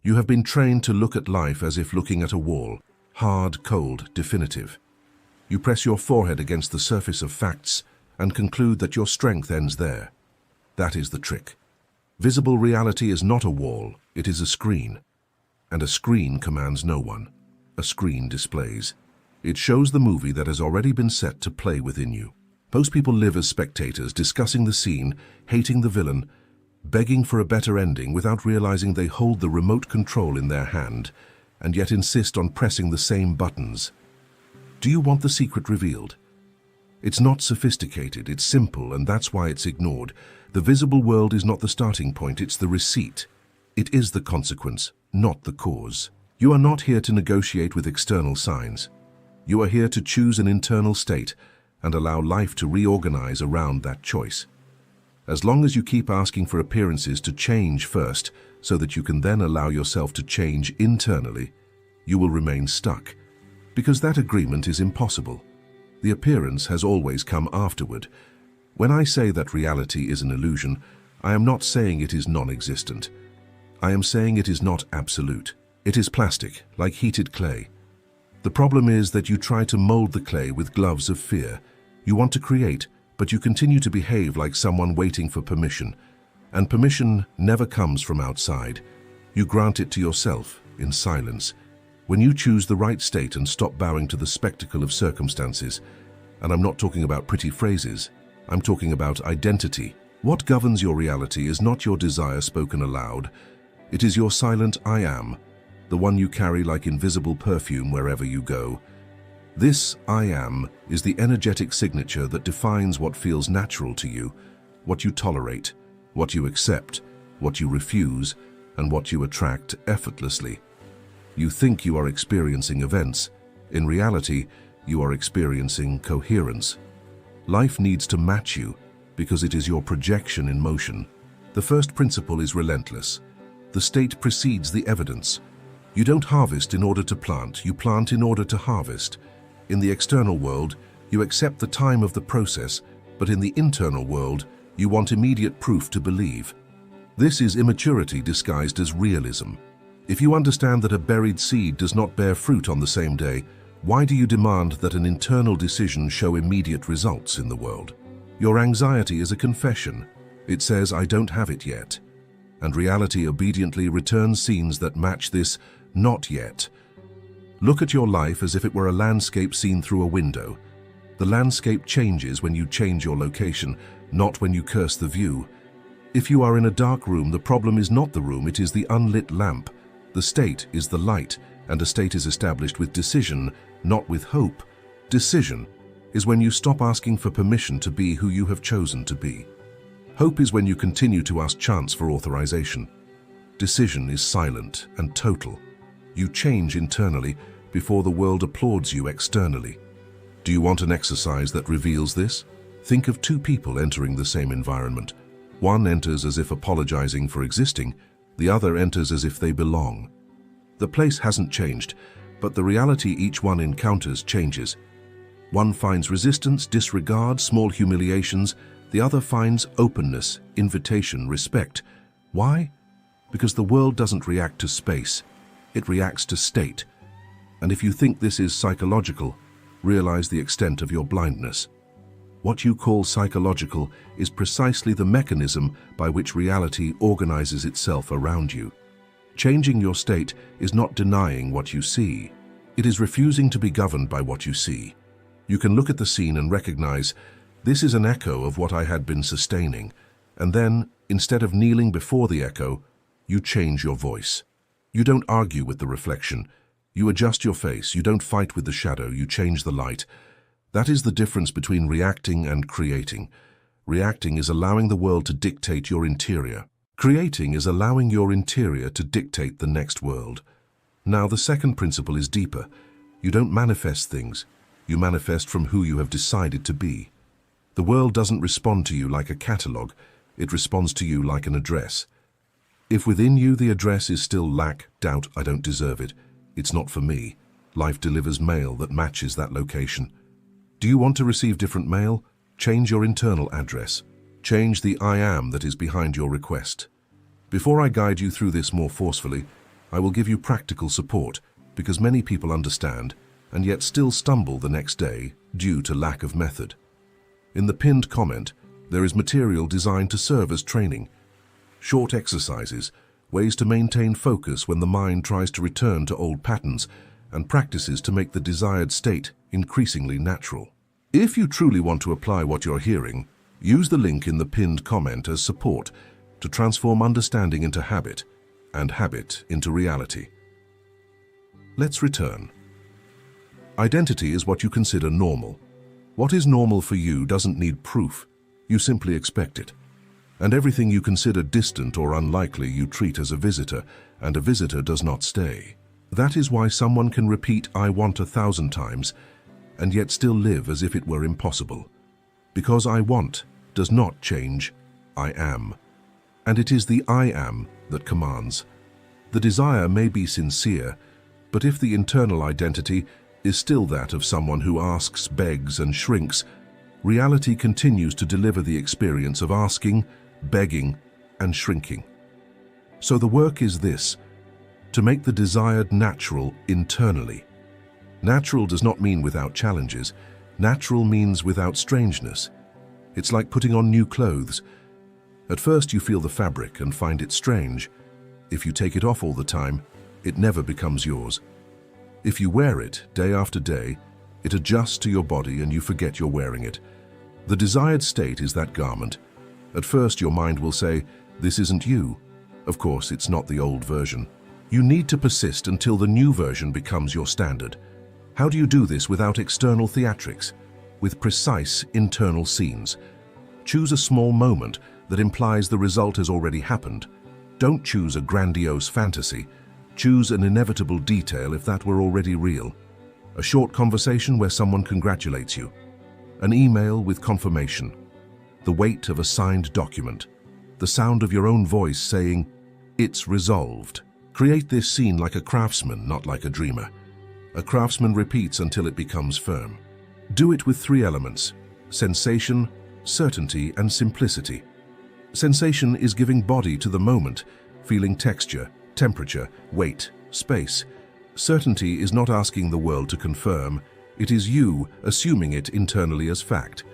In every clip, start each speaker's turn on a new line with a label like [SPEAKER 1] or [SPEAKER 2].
[SPEAKER 1] You have been trained to look at life as if looking at a wall, hard, cold, definitive. You press your forehead against the surface of facts and conclude that your strength ends there. That is the trick. Visible reality is not a wall, it is a screen. And a screen commands no one. A screen displays. It shows the movie that has already been set to play within you. Most people live as spectators, discussing the scene, hating the villain, begging for a better ending without realizing they hold the remote control in their hand, and yet insist on pressing the same buttons. Do you want the secret revealed? It's not sophisticated, it's simple, and that's why it's ignored. The visible world is not the starting point, it's the receipt. It is the consequence, not the cause. You are not here to negotiate with external signs. You are here to choose an internal state and allow life to reorganize around that choice. As long as you keep asking for appearances to change first, so that you can then allow yourself to change internally, you will remain stuck, because that agreement is impossible. The appearance has always come afterward. When I say that reality is an illusion, I am not saying it is non-existent. I am saying it is not absolute. It is plastic, like heated clay. The problem is that you try to mold the clay with gloves of fear. You want to create, but you continue to behave like someone waiting for permission. And permission never comes from outside. You grant it to yourself, in silence. When you choose the right state and stop bowing to the spectacle of circumstances, and I'm not talking about pretty phrases, I'm talking about identity. What governs your reality is not your desire spoken aloud. It is your silent I am, the one you carry like invisible perfume wherever you go. This I am is the energetic signature that defines what feels natural to you, what you tolerate, what you accept, what you refuse, and what you attract effortlessly. You think you are experiencing events. In reality, you are experiencing coherence. Life needs to match you because it is your projection in motion. The first principle is relentless. The state precedes the evidence. You don't harvest in order to plant, you plant in order to harvest. In the external world, you accept the time of the process, but in the internal world, you want immediate proof to believe. This is immaturity disguised as realism. If you understand that a buried seed does not bear fruit on the same day, why do you demand that an internal decision show immediate results in the world? Your anxiety is a confession. It says, I don't have it yet. And reality obediently returns scenes that match this not yet. Look at your life as if it were a landscape seen through a window. The landscape changes when you change your location, not when you curse the view. If you are in a dark room, the problem is not the room, it is the unlit lamp. The state is the light, and a state is established with decision, not with hope. Decision is when you stop asking for permission to be who you have chosen to be. Hope is when you continue to ask chance for authorization. Decision is silent and total. You change internally before the world applauds you externally. Do you want an exercise that reveals this? Think of two people entering the same environment. One enters as if apologizing for existing, the other enters as if they belong. The place hasn't changed, but the reality each one encounters changes. One finds resistance, disregard, small humiliations. The other finds openness, invitation, respect. Why? Because the world doesn't react to space. It reacts to state. And if you think this is psychological, realize the extent of your blindness. What you call psychological is precisely the mechanism by which reality organizes itself around you. Changing your state is not denying what you see. It is refusing to be governed by what you see. You can look at the scene and recognize, this is an echo of what I had been sustaining. And then, instead of kneeling before the echo, you change your voice. You don't argue with the reflection. You adjust your face. You don't fight with the shadow. You change the light. That is the difference between reacting and creating. Reacting is allowing the world to dictate your interior. Creating is allowing your interior to dictate the next world. Now, the second principle is deeper. You don't manifest things. You manifest from who you have decided to be. The world doesn't respond to you like a catalogue. It responds to you like an address. If within you the address is still lack, doubt, I don't deserve it, it's not for me, life delivers mail that matches that location. Do you want to receive different mail? Change your internal address. Change the I am that is behind your request. Before I guide you through this more forcefully, I will give you practical support because many people understand and yet still stumble the next day due to lack of method. In the pinned comment, there is material designed to serve as training. Short exercises, ways to maintain focus when the mind tries to return to old patterns, and practices to make the desired state increasingly natural. If you truly want to apply what you're hearing, use the link in the pinned comment as support to transform understanding into habit and habit into reality. Let's return. Identity is what you consider normal. What is normal for you doesn't need proof. You simply expect it. And everything you consider distant or unlikely you treat as a visitor, and a visitor does not stay. That is why someone can repeat "I want" 1,000 times and yet still live as if it were impossible. Because "I want" does not change "I am." And it is the "I am" that commands. The desire may be sincere, but if the internal identity is still that of someone who asks, begs, and shrinks, reality continues to deliver the experience of asking, begging, and shrinking. So the work is this: to make the desired natural internally. Natural does not mean without challenges. Natural means without strangeness. It's like putting on new clothes. At first you feel the fabric and find it strange. If you take it off all the time, it never becomes yours. If you wear it day after day, it adjusts to your body and you forget you're wearing it. The desired state is that garment. At first your mind will say, "This isn't you." Of course, it's not the old version. You need to persist until the new version becomes your standard. How do you do this without external theatrics? With precise internal scenes. Choose a small moment that implies the result has already happened. Don't choose a grandiose fantasy. Choose an inevitable detail if that were already real. A short conversation where someone congratulates you. An email with confirmation. The weight of a signed document. The sound of your own voice saying, "It's resolved." Create this scene like a craftsman, not like a dreamer. A craftsman repeats until it becomes firm. Do it with 3 elements: sensation, certainty, and simplicity. Sensation is giving body to the moment, feeling texture, temperature, weight, space. Certainty is not asking the world to confirm. It is you assuming it internally as fact.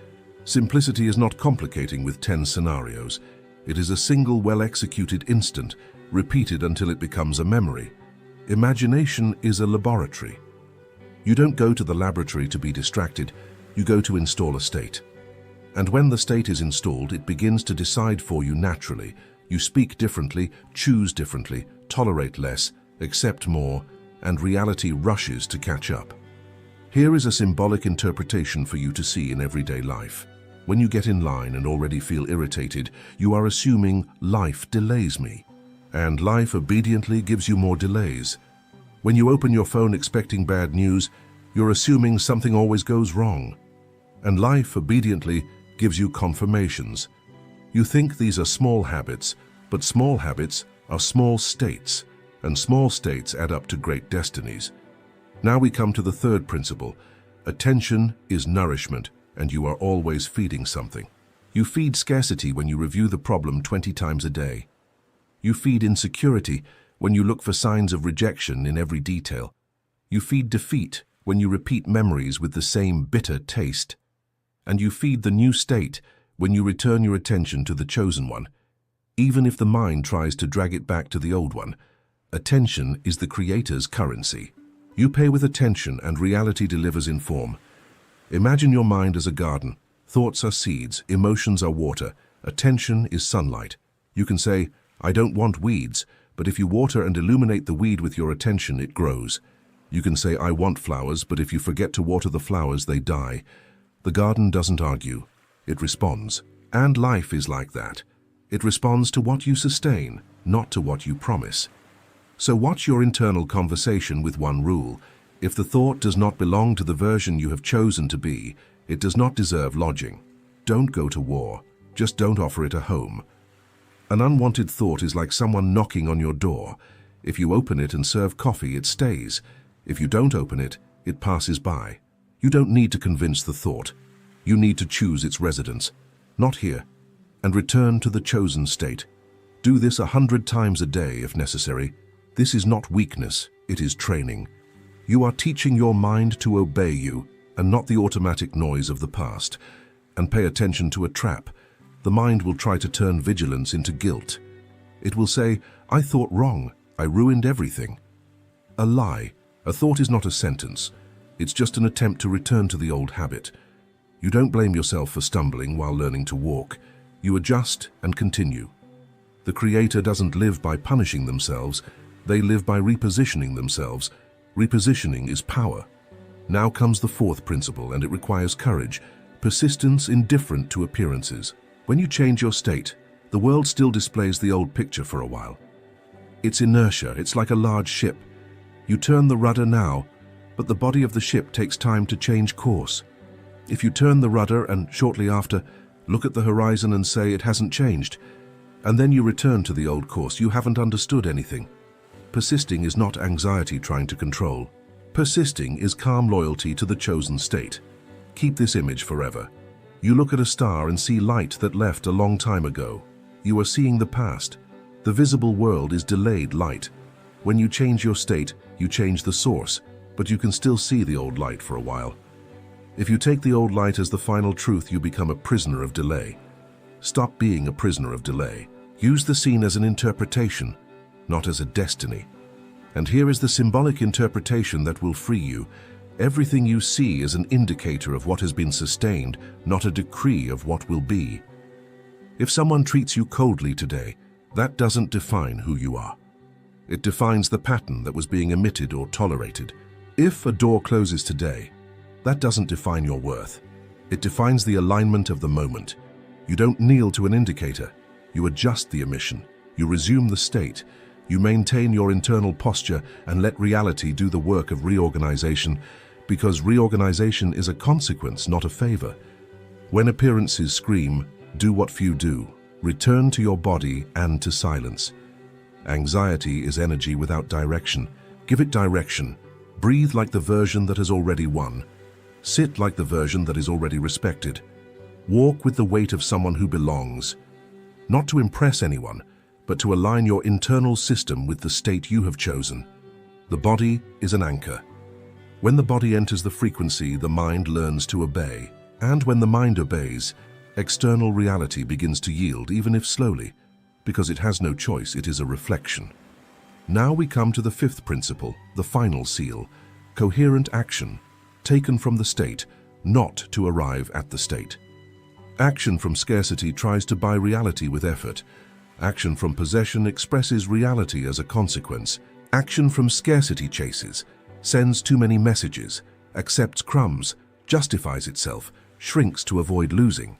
[SPEAKER 1] Simplicity is not complicating with 10 scenarios. It is a single well-executed instant, repeated until it becomes a memory. Imagination is a laboratory. You don't go to the laboratory to be distracted, you go to install a state. And when the state is installed, it begins to decide for you naturally. You speak differently, choose differently, tolerate less, accept more, and reality rushes to catch up. Here is a symbolic interpretation for you to see in everyday life. When you get in line and already feel irritated, you are assuming life delays me. And life obediently gives you more delays. When you open your phone expecting bad news, you're assuming something always goes wrong. And life obediently gives you confirmations. You think these are small habits, but small habits are small states, and small states add up to great destinies. Now we come to the third principle. Attention is nourishment, and you are always feeding something. You feed scarcity when you review the problem 20 times a day. You feed insecurity when you look for signs of rejection in every detail. You feed defeat when you repeat memories with the same bitter taste. And you feed the new state when you return your attention to the chosen one, even if the mind tries to drag it back to the old one. Attention is the creator's currency. You pay with attention and reality delivers in form. Imagine your mind as a garden. Thoughts are seeds, emotions are water, attention is sunlight. You can say, "I don't want weeds," but if you water and illuminate the weed with your attention, it grows. You can say, "I want flowers," but if you forget to water the flowers, they die. The garden doesn't argue, it responds. And life is like that. It responds to what you sustain, not to what you promise. So watch your internal conversation with one rule. If the thought does not belong to the version you have chosen to be, it does not deserve lodging. Don't go to war, just don't offer it a home. An unwanted thought is like someone knocking on your door. If you open it and serve coffee, it stays. If you don't open it, it passes by. You don't need to convince the thought. You need to choose its residence. Not here. And return to the chosen state. Do this 100 times a day if necessary. This is not weakness, it is training. You are teaching your mind to obey you, and not the automatic noise of the past. And pay attention to a trap. The mind will try to turn vigilance into guilt. It will say, I thought wrong, I ruined everything. A lie. A thought is not a sentence. It's just an attempt to return to the old habit. You don't blame yourself for stumbling while learning to walk. You adjust and continue. The Creator doesn't live by punishing themselves. They live by repositioning themselves. Repositioning is power. Now comes the fourth principle, and it requires courage, persistence indifferent to appearances. When you change your state, the world still displays the old picture for a while. It's inertia, it's like a large ship. You turn the rudder now, but the body of the ship takes time to change course. If you turn the rudder and shortly after, look at the horizon and say it hasn't changed, and then you return to the old course, you haven't understood anything. Persisting is not anxiety trying to control. Persisting is calm loyalty to the chosen state. Keep this image forever. You look at a star and see light that left a long time ago. You are seeing the past. The visible world is delayed light. When you change your state, you change the source, but you can still see the old light for a while. If you take the old light as the final truth, you become a prisoner of delay. Stop being a prisoner of delay. Use the scene as an interpretation, not as a destiny. And here is the symbolic interpretation that will free you. Everything you see is an indicator of what has been sustained, not a decree of what will be. If someone treats you coldly today, that doesn't define who you are. It defines the pattern that was being emitted or tolerated. If a door closes today, that doesn't define your worth. It defines the alignment of the moment. You don't kneel to an indicator. You adjust the emission. You resume the state. You maintain your internal posture and let reality do the work of reorganization, because reorganization is a consequence, not a favor. When appearances scream, do what few do. Return to your body and to silence. Anxiety is energy without direction. Give it direction. Breathe like the version that has already won. Sit like the version that is already respected. Walk with the weight of someone who belongs. Not to impress anyone, but to align your internal system with the state you have chosen. The body is an anchor. When the body enters the frequency, the mind learns to obey. And when the mind obeys, external reality begins to yield, even if slowly, because it has no choice, it is a reflection. Now we come to the fifth principle, the final seal, coherent action, taken from the state, not to arrive at the state. Action from scarcity tries to buy reality with effort. Action from possession expresses reality as a consequence. Action from scarcity chases, sends too many messages, accepts crumbs, justifies itself, shrinks to avoid losing.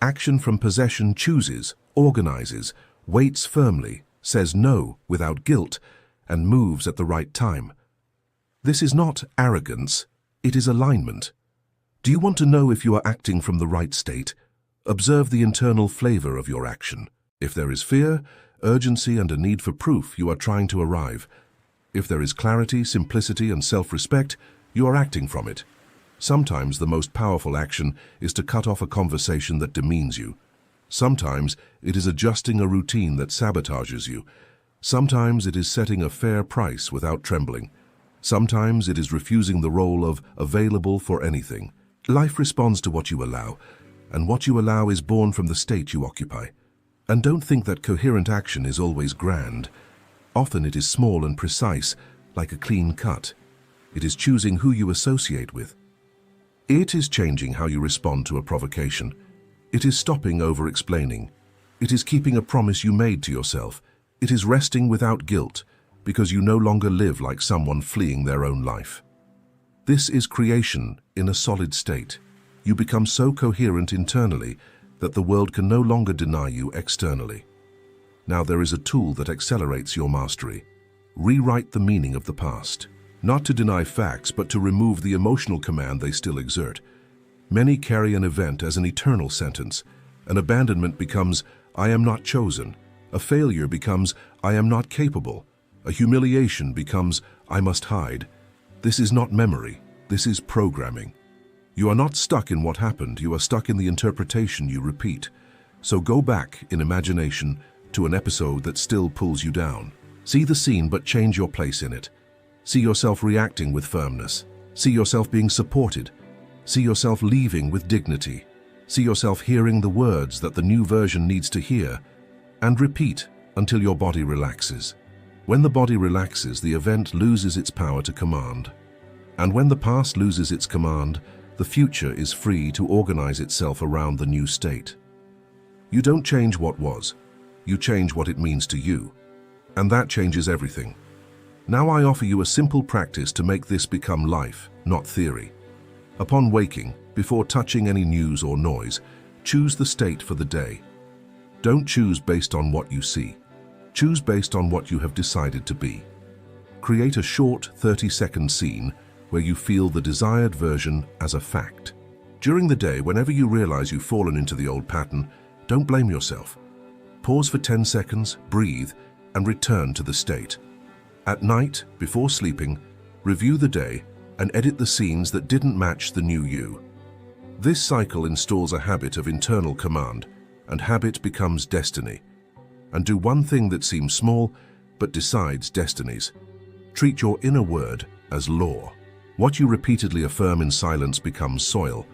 [SPEAKER 1] Action from possession chooses, organizes, waits firmly, says no without guilt, and moves at the right time. This is not arrogance, it is alignment. Do you want to know if you are acting from the right state? Observe the internal flavor of your action. If there is fear, urgency, and a need for proof, you are trying to arrive. If there is clarity, simplicity, and self-respect, you are acting from it. Sometimes the most powerful action is to cut off a conversation that demeans you. Sometimes it is adjusting a routine that sabotages you. Sometimes it is setting a fair price without trembling. Sometimes it is refusing the role of available for anything. Life responds to what you allow, and what you allow is born from the state you occupy. And don't think that coherent action is always grand. Often it is small and precise, like a clean cut. It is choosing who you associate with. It is changing how you respond to a provocation. It is stopping over-explaining. It is keeping a promise you made to yourself. It is resting without guilt, because you no longer live like someone fleeing their own life. This is creation in a solid state. You become so coherent internally that the world can no longer deny you externally. Now there is a tool that accelerates your mastery. Rewrite the meaning of the past. Not to deny facts, but to remove the emotional command they still exert. Many carry an event as an eternal sentence. An abandonment becomes, I am not chosen. A failure becomes, I am not capable. A humiliation becomes, I must hide. This is not memory. This is programming. You are not stuck in what happened. You are stuck in the interpretation you repeat. So go back in imagination to an episode that still pulls you down. See the scene but change your place in it. See yourself reacting with firmness. See yourself being supported. See yourself leaving with dignity. See yourself hearing the words that the new version needs to hear, and repeat until your body relaxes. When the body relaxes, the event loses its power to command. And when the past loses its command, the future is free to organize itself around the new state. You don't change what was, you change what it means to you. And that changes everything. Now I offer you a simple practice to make this become life, not theory. Upon waking, before touching any news or noise, choose the state for the day. Don't choose based on what you see. Choose based on what you have decided to be. Create a short 30-second scene where you feel the desired version as a fact. During the day, whenever you realize you've fallen into the old pattern, don't blame yourself. Pause for 10 seconds, breathe, and return to the state. At night, before sleeping, review the day and edit the scenes that didn't match the new you. This cycle installs a habit of internal command, and habit becomes destiny. And do one thing that seems small, but decides destinies. Treat your inner word as law. What you repeatedly affirm in silence becomes soil.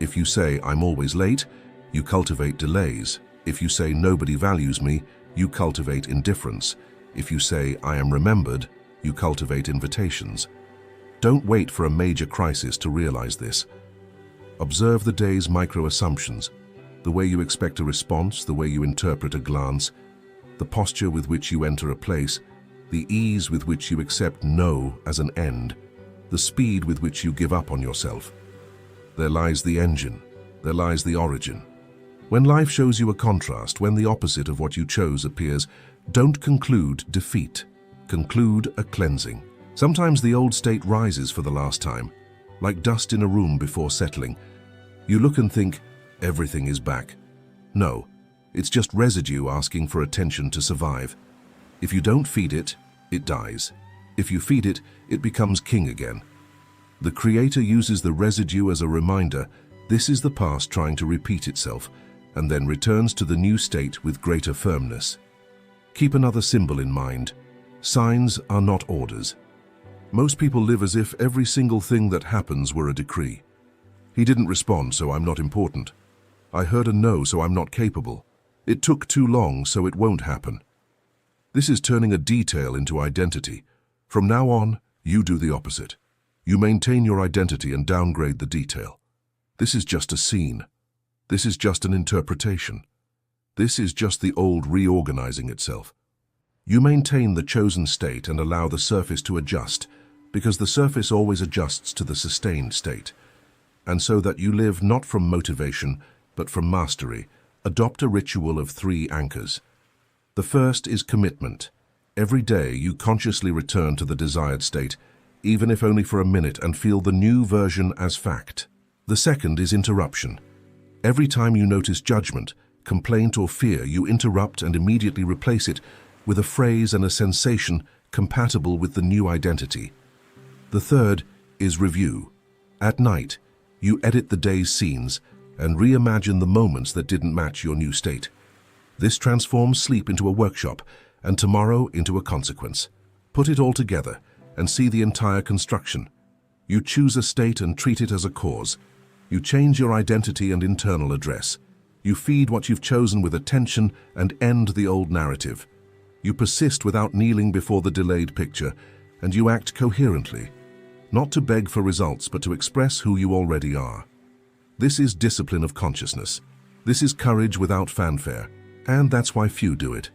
[SPEAKER 1] If you say, "I'm always late," you cultivate delays. If you say, "Nobody values me," you cultivate indifference. If you say, "I am remembered," you cultivate invitations. Don't wait for a major crisis to realize this. Observe the day's micro-assumptions, the way you expect a response, the way you interpret a glance, the posture with which you enter a place, the ease with which you accept no as an end, the speed with which you give up on yourself. There lies the engine, there lies the origin. When life shows you a contrast, when the opposite of what you chose appears, don't conclude defeat, conclude a cleansing. Sometimes the old state rises for the last time, like dust in a room before settling. You look and think, everything is back. No, it's just residue asking for attention to survive. If you don't feed it, it dies. If you feed it, it becomes king again. The Creator uses the residue as a reminder, this is the past trying to repeat itself, and then returns to the new state with greater firmness. Keep another symbol in mind. Signs are not orders. Most people live as if every single thing that happens were a decree. He didn't respond, so I'm not important. I heard a no, so I'm not capable. It took too long, so it won't happen. This is turning a detail into identity. From now on, you do the opposite. You maintain your identity and downgrade the detail. This is just a scene. This is just an interpretation. This is just the old reorganizing itself. You maintain the chosen state and allow the surface to adjust, because the surface always adjusts to the sustained state. And so that you live not from motivation, but from mastery, adopt a ritual of 3 anchors. The first is commitment. Every day you consciously return to the desired state, even if only for a minute, and feel the new version as fact. The second is interruption. Every time you notice judgment, complaint or fear, you interrupt and immediately replace it with a phrase and a sensation compatible with the new identity. The third is review. At night, you edit the day's scenes and reimagine the moments that didn't match your new state. This transforms sleep into a workshop and tomorrow into a consequence. Put it all together and see the entire construction. You choose a state and treat it as a cause. You change your identity and internal address. You feed what you've chosen with attention and end the old narrative. You persist without kneeling before the delayed picture, and you act coherently, not to beg for results, but to express who you already are. This is discipline of consciousness. This is courage without fanfare, and that's why few do it,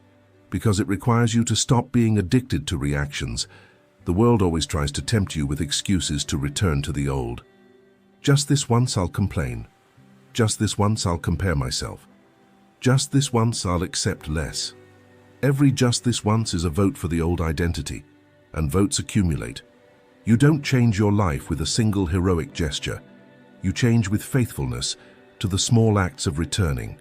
[SPEAKER 1] because it requires you to stop being addicted to reactions. The world always tries to tempt you with excuses to return to the old. Just this once I'll complain. Just this once I'll compare myself. Just this once I'll accept less. Every just this once is a vote for the old identity, and votes accumulate. You don't change your life with a single heroic gesture. You change with faithfulness to the small acts of returning.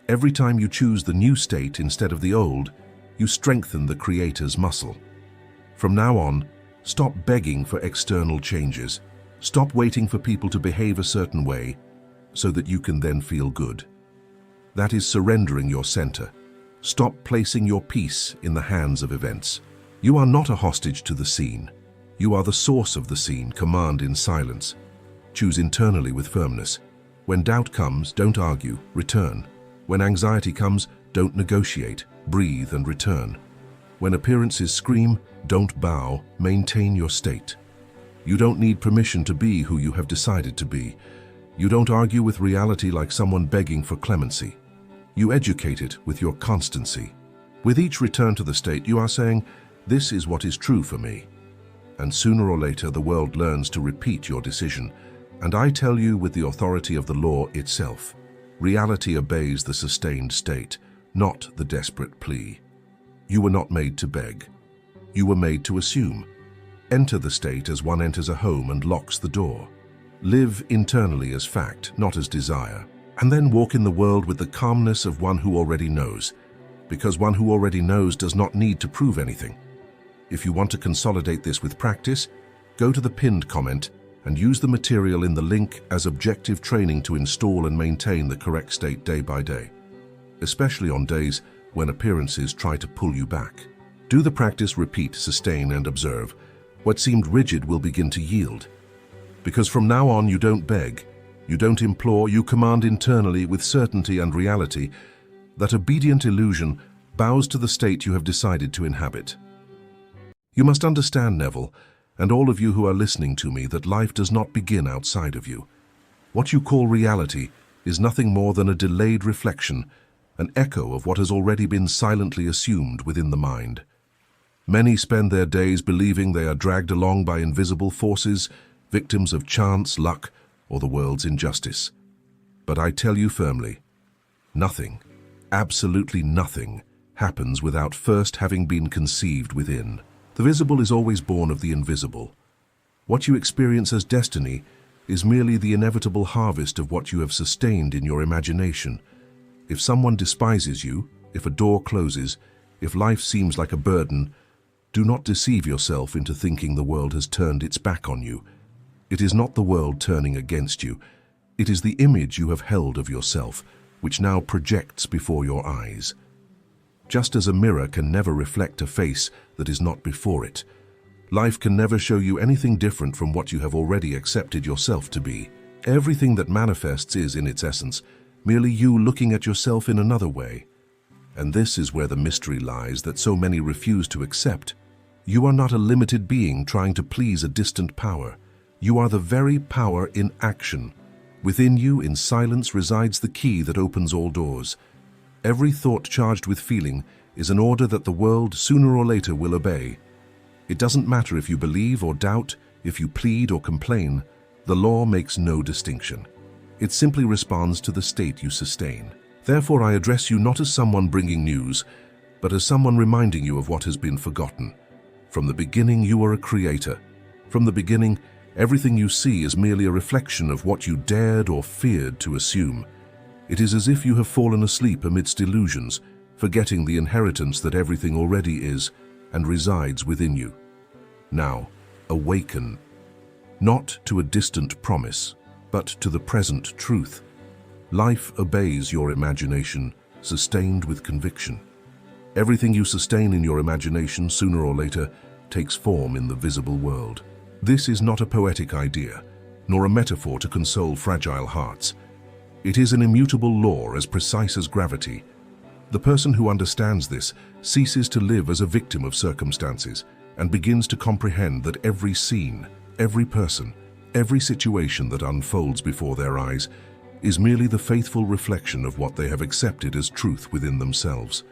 [SPEAKER 1] Every time you choose the new state instead of the old, you strengthen the Creator's muscle. From now on, stop begging for external changes. Stop waiting for people to behave a certain way so that you can then feel good. That is surrendering your center. Stop placing your peace in the hands of events. You are not a hostage to the scene. You are the source of the scene. Command in silence. Choose internally with firmness. When doubt comes, don't argue, return. When anxiety comes, don't negotiate, breathe and return. When appearances scream, don't bow, maintain your state. You don't need permission to be who you have decided to be. You don't argue with reality like someone begging for clemency. You educate it with your constancy. With each return to the state, you are saying, "This is what is true for me." And sooner or later, the world learns to repeat your decision. And I tell you with the authority of the law itself, reality obeys the sustained state, not the desperate plea. You were not made to beg. You were made to assume. Enter the state as one enters a home and locks the door. Live internally as fact, not as desire. And then walk in the world with the calmness of one who already knows, because one who already knows does not need to prove anything. If you want to consolidate this with practice, go to the pinned comment and use the material in the link as objective training to install and maintain the correct state day by day, especially on days when appearances try to pull you back. Do the practice, repeat, sustain, and observe. What seemed rigid will begin to yield. Because from now on, you don't beg, you don't implore, you command internally with certainty and reality. That obedient illusion bows to the state you have decided to inhabit. You must understand, Neville, and all of you who are listening to me, that life does not begin outside of you. What you call reality is nothing more than a delayed reflection, an echo of what has already been silently assumed within the mind. Many spend their days believing they are dragged along by invisible forces, victims of chance, luck, or the world's injustice. But I tell you firmly, nothing, absolutely nothing, happens without first having been conceived within. The visible is always born of the invisible. What you experience as destiny is merely the inevitable harvest of what you have sustained in your imagination. If someone despises you, if a door closes, if life seems like a burden, do not deceive yourself into thinking the world has turned its back on you. It is not the world turning against you. It is the image you have held of yourself, which now projects before your eyes. Just as a mirror can never reflect a face that is not before it, life can never show you anything different from what you have already accepted yourself to be. Everything that manifests is, in its essence, merely you looking at yourself in another way. And this is where the mystery lies that so many refuse to accept. You are not a limited being trying to please a distant power. You are the very power in action. Within you, in silence, resides the key that opens all doors. Every thought charged with feeling is an order that the world, sooner or later, will obey. It doesn't matter if you believe or doubt, if you plead or complain. The law makes no distinction. It simply responds to the state you sustain. Therefore, I address you not as someone bringing news, but as someone reminding you of what has been forgotten. From the beginning, you are a creator. From the beginning, everything you see is merely a reflection of what you dared or feared to assume. It is as if you have fallen asleep amidst illusions, forgetting the inheritance that everything already is and resides within you. Now, awaken, not to a distant promise, but to the present truth. Life obeys your imagination, sustained with conviction. Everything you sustain in your imagination, sooner or later, takes form in the visible world. This is not a poetic idea, nor a metaphor to console fragile hearts. It is an immutable law as precise as gravity. The person who understands this ceases to live as a victim of circumstances and begins to comprehend that every scene, every person, every situation that unfolds before their eyes is merely the faithful reflection of what they have accepted as truth within themselves.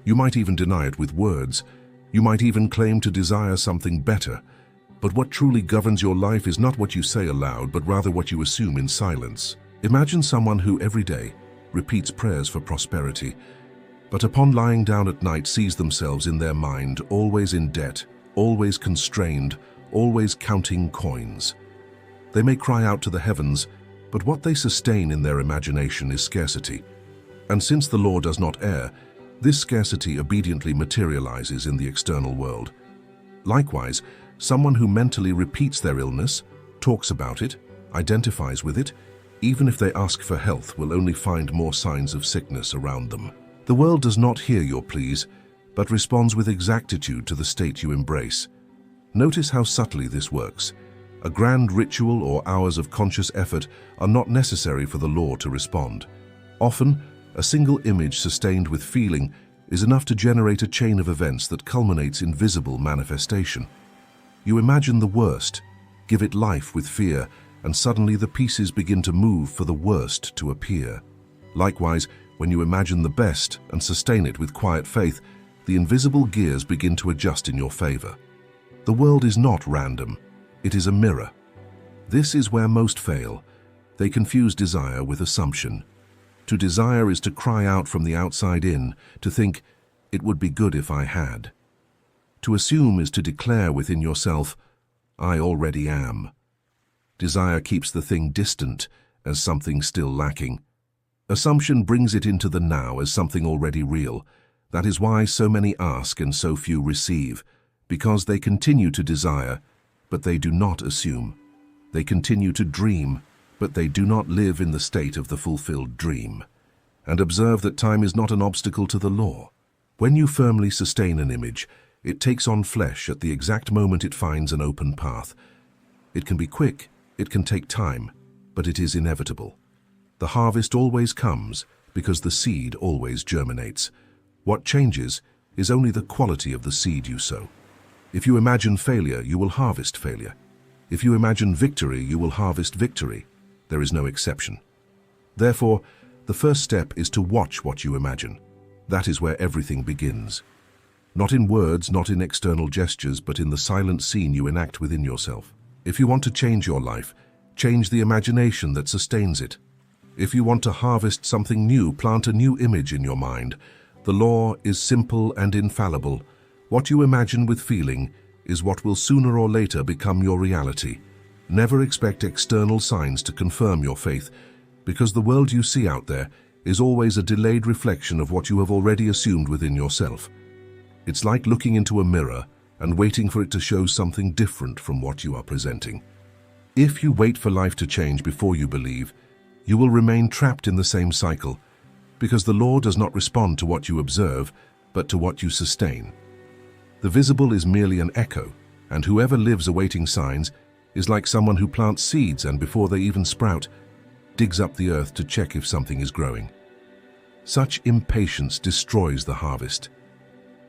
[SPEAKER 1] You might even deny it with words. You might even claim to desire something better. But what truly governs your life is not what you say aloud, but rather what you assume in silence. Imagine someone who every day repeats prayers for prosperity, but upon lying down at night sees themselves in their mind always in debt, always constrained, always counting coins. They may cry out to the heavens, but what they sustain in their imagination is scarcity. And since the law does not err, this scarcity obediently materializes in the external world. Likewise, someone who mentally repeats their illness, talks about it, identifies with it, even if they ask for health, will only find more signs of sickness around them. The world does not hear your pleas, but responds with exactitude to the state you embrace. Notice how subtly this works. A grand ritual or hours of conscious effort are not necessary for the law to respond. Often, a single image sustained with feeling is enough to generate a chain of events that culminates in visible manifestation. You imagine the worst, give it life with fear, and suddenly the pieces begin to move for the worst to appear. Likewise, when you imagine the best and sustain it with quiet faith, the invisible gears begin to adjust in your favor. The world is not random, it is a mirror. This is where most fail. They confuse desire with assumption. To desire is to cry out from the outside in, to think, it would be good if I had. To assume is to declare within yourself, I already am. Desire keeps the thing distant as something still lacking. Assumption brings it into the now as something already real. That is why so many ask and so few receive, because they continue to desire, but they do not assume. They continue to dream, but they do not live in the state of the fulfilled dream. And observe that time is not an obstacle to the law. When you firmly sustain an image, it takes on flesh at the exact moment it finds an open path. It can be quick, it can take time, but it is inevitable. The harvest always comes because the seed always germinates. What changes is only the quality of the seed you sow. If you imagine failure, you will harvest failure. If you imagine victory, you will harvest victory. There is no exception. Therefore, the first step is to watch what you imagine. That is where everything begins. Not in words, not in external gestures, but in the silent scene you enact within yourself. If you want to change your life, change the imagination that sustains it. If you want to harvest something new, plant a new image in your mind. The law is simple and infallible. What you imagine with feeling is what will sooner or later become your reality. Never expect external signs to confirm your faith, because the world you see out there is always a delayed reflection of what you have already assumed within yourself. It's like looking into a mirror and waiting for it to show something different from what you are presenting. If you wait for life to change before you believe, you will remain trapped in the same cycle, because the law does not respond to what you observe, but to what you sustain. The visible is merely an echo, and whoever lives awaiting signs is like someone who plants seeds and before they even sprout, digs up the earth to check if something is growing. Such impatience destroys the harvest.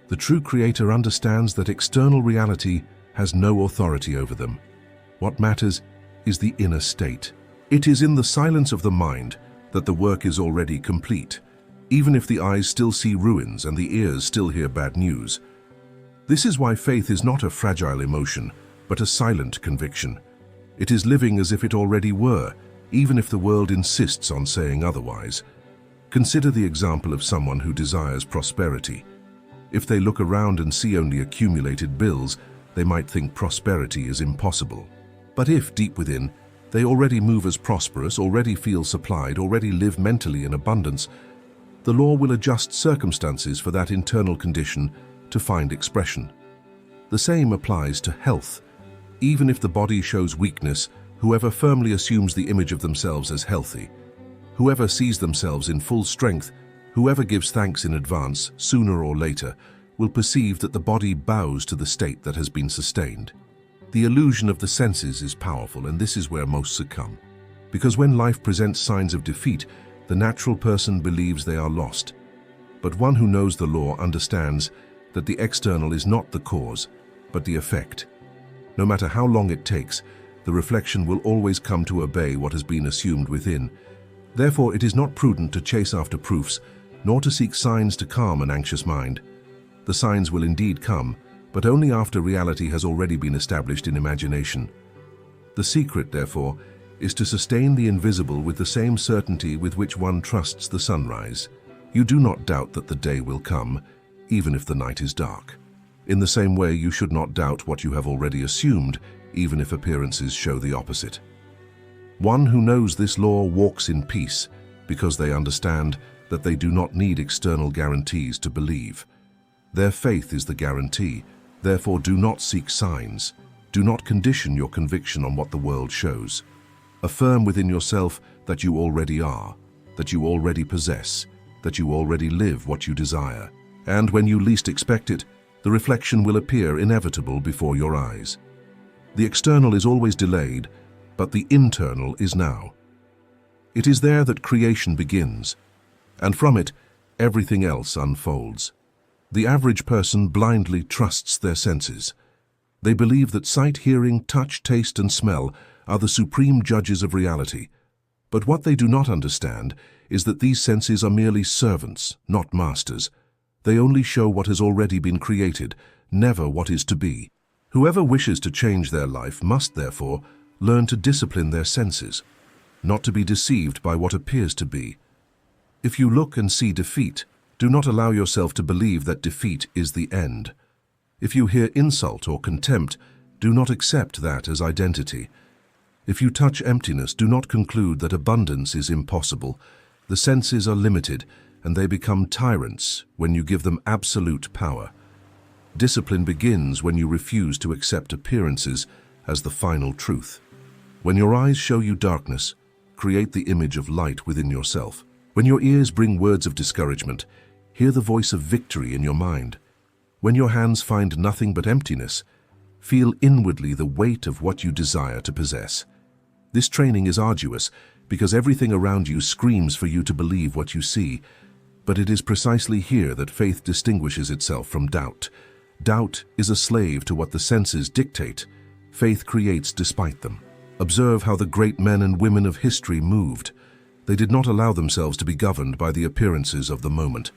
[SPEAKER 1] The true creator understands that external reality has no authority over them. What matters is the inner state. It is in the silence of the mind that the work is already complete, even if the eyes still see ruins and the ears still hear bad news. This is why faith is not a fragile emotion, but a silent conviction. It is living as if it already were, even if the world insists on saying otherwise. Consider the example of someone who desires prosperity. If they look around and see only accumulated bills, they might think prosperity is impossible. But if, deep within, they already move as prosperous, already feel supplied, already live mentally in abundance, the law will adjust circumstances for that internal condition to find expression. The same applies to health. Even if the body shows weakness, whoever firmly assumes the image of themselves as healthy, whoever sees themselves in full strength, whoever gives thanks in advance, sooner or later, will perceive that the body bows to the state that has been sustained. The illusion of the senses is powerful, and this is where most succumb. Because when life presents signs of defeat, the natural person believes they are lost. But one who knows the law understands that the external is not the cause, but the effect. No matter how long it takes, the reflection will always come to obey what has been assumed within. Therefore, it is not prudent to chase after proofs, nor to seek signs to calm an anxious mind. The signs will indeed come, but only after reality has already been established in imagination. The secret, therefore, is to sustain the invisible with the same certainty with which one trusts the sunrise. You do not doubt that the day will come, even if the night is dark. In the same way, you should not doubt what you have already assumed, even if appearances show the opposite. One who knows this law walks in peace, because they understand that they do not need external guarantees to believe. Their faith is the guarantee. Therefore, do not seek signs. Do not condition your conviction on what the world shows. Affirm within yourself that you already are, that you already possess, that you already live what you desire. And when you least expect it, the reflection will appear inevitable before your eyes. The external is always delayed, but the internal is now. It is there that creation begins, and from it, everything else unfolds. The average person blindly trusts their senses. They believe that sight, hearing, touch, taste, and smell are the supreme judges of reality. But what they do not understand is that these senses are merely servants, not masters. They only show what has already been created, never what is to be. Whoever wishes to change their life must, therefore, learn to discipline their senses, not to be deceived by what appears to be. If you look and see defeat, do not allow yourself to believe that defeat is the end. If you hear insult or contempt, do not accept that as identity. If you touch emptiness, do not conclude that abundance is impossible. The senses are limited, and they become tyrants when you give them absolute power. Discipline begins when you refuse to accept appearances as the final truth. When your eyes show you darkness, create the image of light within yourself. When your ears bring words of discouragement, hear the voice of victory in your mind. When your hands find nothing but emptiness, feel inwardly the weight of what you desire to possess. This training is arduous because everything around you screams for you to believe what you see, but it is precisely here that faith distinguishes itself from doubt. Doubt is a slave to what the senses dictate. Faith creates despite them. Observe how the great men and women of history moved. They did not allow themselves to be governed by the appearances of the moment.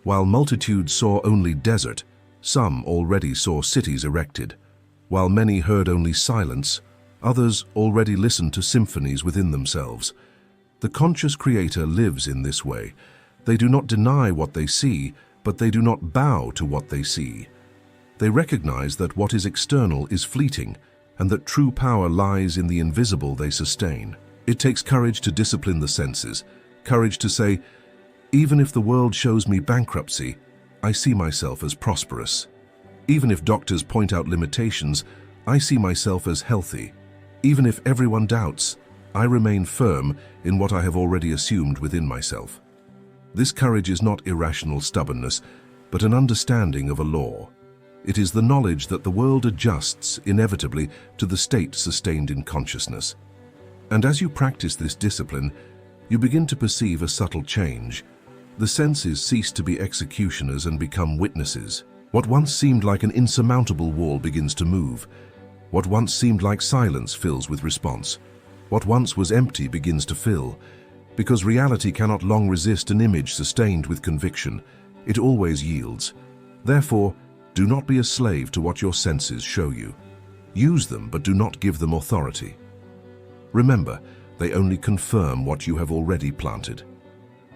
[SPEAKER 1] While multitudes saw only desert, some already saw cities erected. While many heard only silence, others already listened to symphonies within themselves. The conscious creator lives in this way. They do not deny what they see, but they do not bow to what they see. They recognize that what is external is fleeting, and that true power lies in the invisible they sustain. It takes courage to discipline the senses, courage to say, even if the world shows me bankruptcy, I see myself as prosperous. Even if doctors point out limitations, I see myself as healthy. Even if everyone doubts, I remain firm in what I have already assumed within myself. This courage is not irrational stubbornness, but an understanding of a law. It is the knowledge that the world adjusts inevitably to the state sustained in consciousness. And as you practice this discipline, you begin to perceive a subtle change. The senses cease to be executioners and become witnesses. What once seemed like an insurmountable wall begins to move. What once seemed like silence fills with response. What once was empty begins to fill. Because reality cannot long resist an image sustained with conviction. It always yields. Therefore, do not be a slave to what your senses show you. Use them, but do not give them authority. Remember, they only confirm what you have already planted.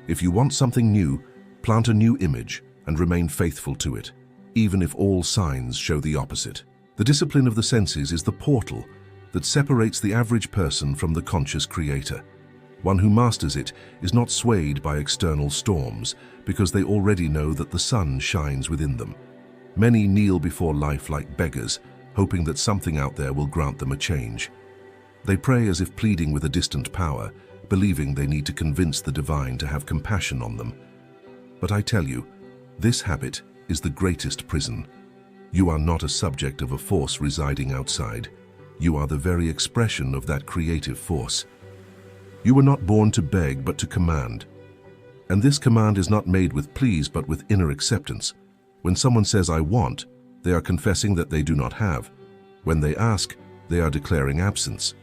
[SPEAKER 1] If you want something new, plant a new image and remain faithful to it, even if all signs show the opposite. The discipline of the senses is the portal that separates the average person from the conscious creator. One who masters it is not swayed by external storms because they already know that the sun shines within them. Many kneel before life like beggars, hoping that something out there will grant them a change. They pray as if pleading with a distant power, believing they need to convince the divine to have compassion on them. But I tell you, this habit is the greatest prison. You are not a subject of a force residing outside. You are the very expression of that creative force. You were not born to beg, but to command. And this command is not made with pleas, but with inner acceptance. When someone says, I want, they are confessing that they do not have. When they ask, they are declaring absence.